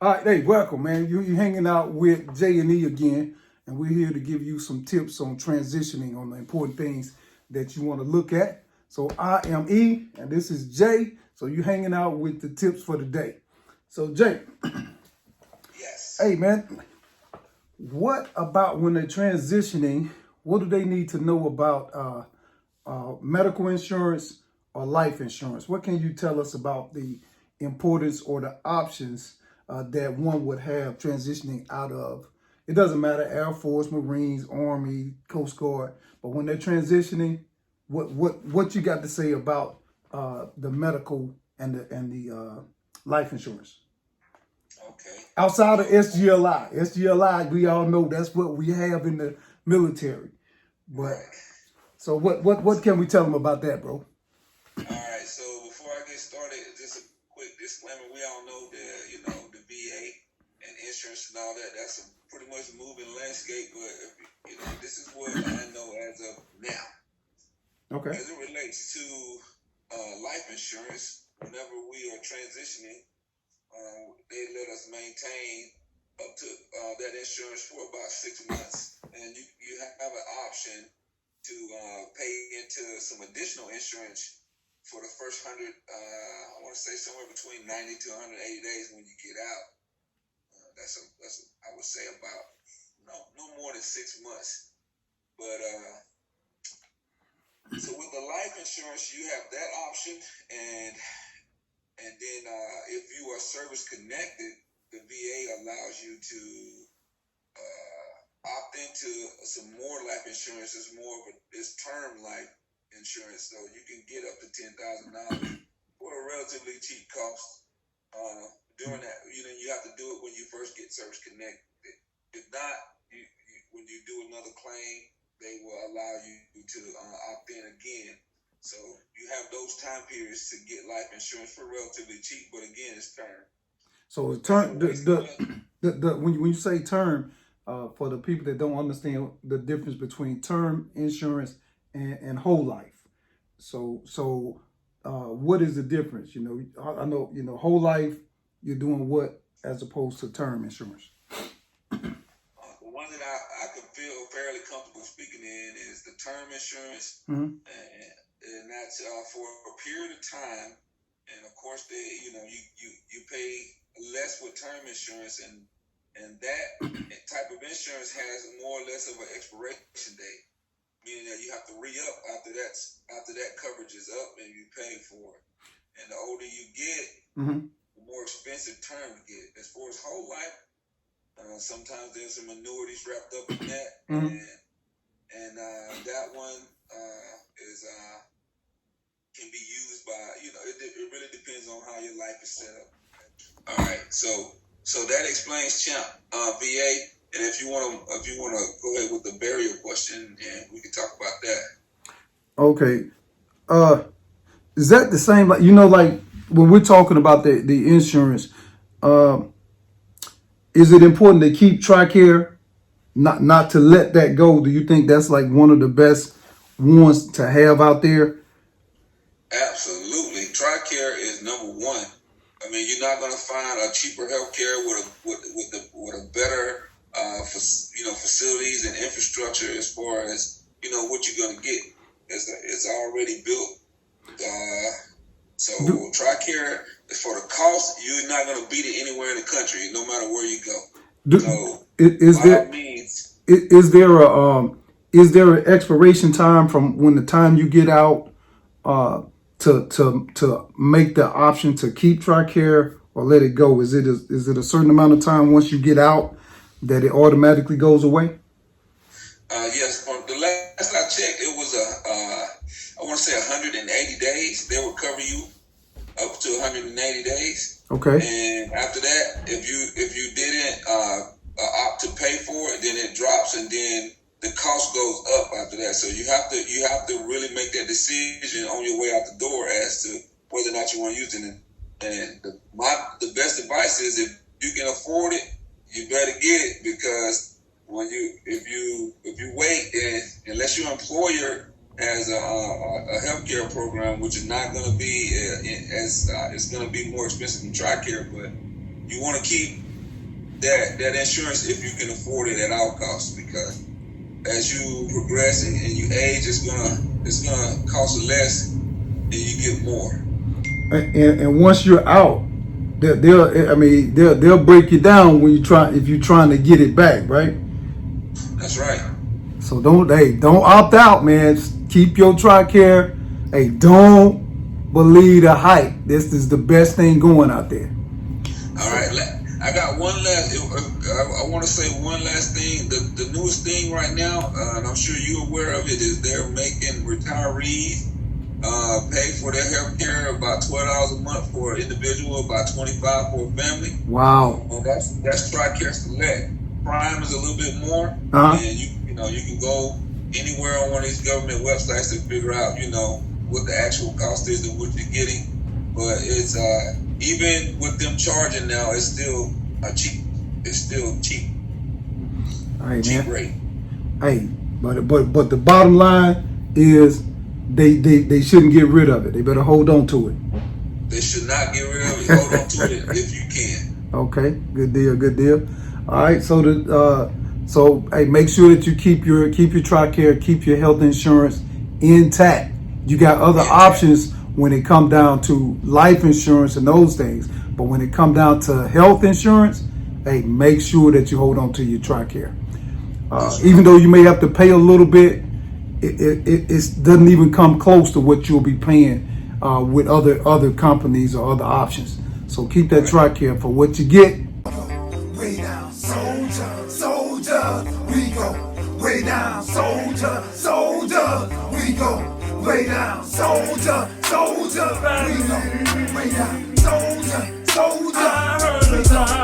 All right, hey, welcome, man. You hanging out with Jay and E again, and we're here to give you some tips on transitioning on the important things that you want to look at. So I am E, and this is Jay. So you hanging out with the tips for the day. So Jay, Yes. hey man, what about when they're transitioning? What do they need to know about medical insurance or life insurance? What can you tell us about the importance or the options that one would have transitioning out of? It doesn't matter, Air Force, Marines, Army, Coast Guard, but when they're transitioning, what you got to say about the medical and the life insurance? Okay. Outside of SGLI, we all know that's what we have in the military. But Right. so what can we tell them about that, bro? All right. So before I get started, just a quick disclaimer. We all know that, the VA and insurance and all that, that's a pretty much moving landscape. But, this is what I know as of now. Okay. As it relates to life insurance, whenever we are transitioning, they let us maintain up to that insurance for about 6 months. And you have an option to pay into some additional insurance for the first 100, I want to say somewhere between 90 to 180 days when you get out. That's I would say about no more than 6 months. But so with the life insurance, you have that option, and then if you are service connected, the VA allows you to opt into some more life insurance. It's more of it's term life insurance, so you can get up to $10,000 for a relatively cheap cost. Doing that, you have to do it when you first get service connected. If not, when you do another claim, they will allow you to opt in again. So you have those time periods to get life insurance for relatively cheap, but again, it's term. So when you say term, for the people that don't understand the difference between term insurance and whole life. So what is the difference? I know whole life you're doing what as opposed to term insurance. The one that I could feel fairly comfortable speaking in is the term insurance, Mm-hmm. and that's for a period of time. And of course, you pay less with term insurance, and that type of insurance has more or less of an expiration date, meaning that you have to re-up after that coverage is up and you pay for it. And the older you get, Mm-hmm. the more expensive term you get. As far as whole life, sometimes there's some annuities wrapped up in that, Mm-hmm. and that one is can be used by it really depends on how your life is set up. All right, so that explains Champ VA, and if you want to go ahead with the burial question, and we can talk about that. Okay. Is that the same? Like like when we're talking about the insurance, is it important to keep TriCare, not to let that go? Do you think that's like one of the best ones to have out there? Absolutely, TriCare is number one. I mean, you're not going to find a cheaper healthcare with a better facilities and infrastructure as far as what you're going to get. It's already built. So TriCare, for the cost, you're not going to beat it anywhere in the country, no matter where you go. So by all means, is there an expiration time from when the time you get out to make the option to keep TriCare or let it go? Is it a certain amount of time once you get out that it automatically goes away? Yes. From the last I checked, it was I want to say 180 days. They will cover you up to 180 days. Okay. And after that, if you didn't opt to pay for it, then it drops, and then the cost goes up after that. So you have to really make that decision on your way out the door as to whether or not you want to use it. And the best advice is if you can afford it, you better get it, because if you wait, and unless your employer has a healthcare program program, which is not going to be it's going to be more expensive than TriCare, but you want to keep that insurance if you can afford it at all costs, because as you progress and you age, it's gonna cost less and you get more. And once you're out, they'll break you down when if you're trying to get it back, right? That's right. So don't opt out, man. Keep your TriCare. Hey, don't believe the hype. This is the best thing going out there. All right, I got one last. I want to say one last thing. The newest thing right now, and I'm sure you're aware of it, is they're making retirees pay for their health care about $12 a month for an individual, about $25 for a family. Wow. And that's TriCare Select. Prime is a little bit more, Uh-huh. and you can go anywhere on one of these government websites to figure out what the actual cost is and what you're getting. But it's even with them charging now, it's still cheap. It's still cheap. All right, cheap man. rate. Hey, but the bottom line is they shouldn't get rid of it. They better hold on to it. They should not get rid of it. Hold on to it if you can. Okay, good deal. All right, so hey, make sure that you keep your TriCare, keep your health insurance intact. You got other options when it come down to life insurance and those things, but when it come down to health insurance, hey, make sure that you hold on to your TriCare. Even though you may have to pay a little bit, it doesn't even come close to what you'll be paying with other companies or other options. So keep that TriCare for what you get. Way down, soldier, we go. Way down, soldier, we go. Way down, soldier, we go. Way down, soldier, we go.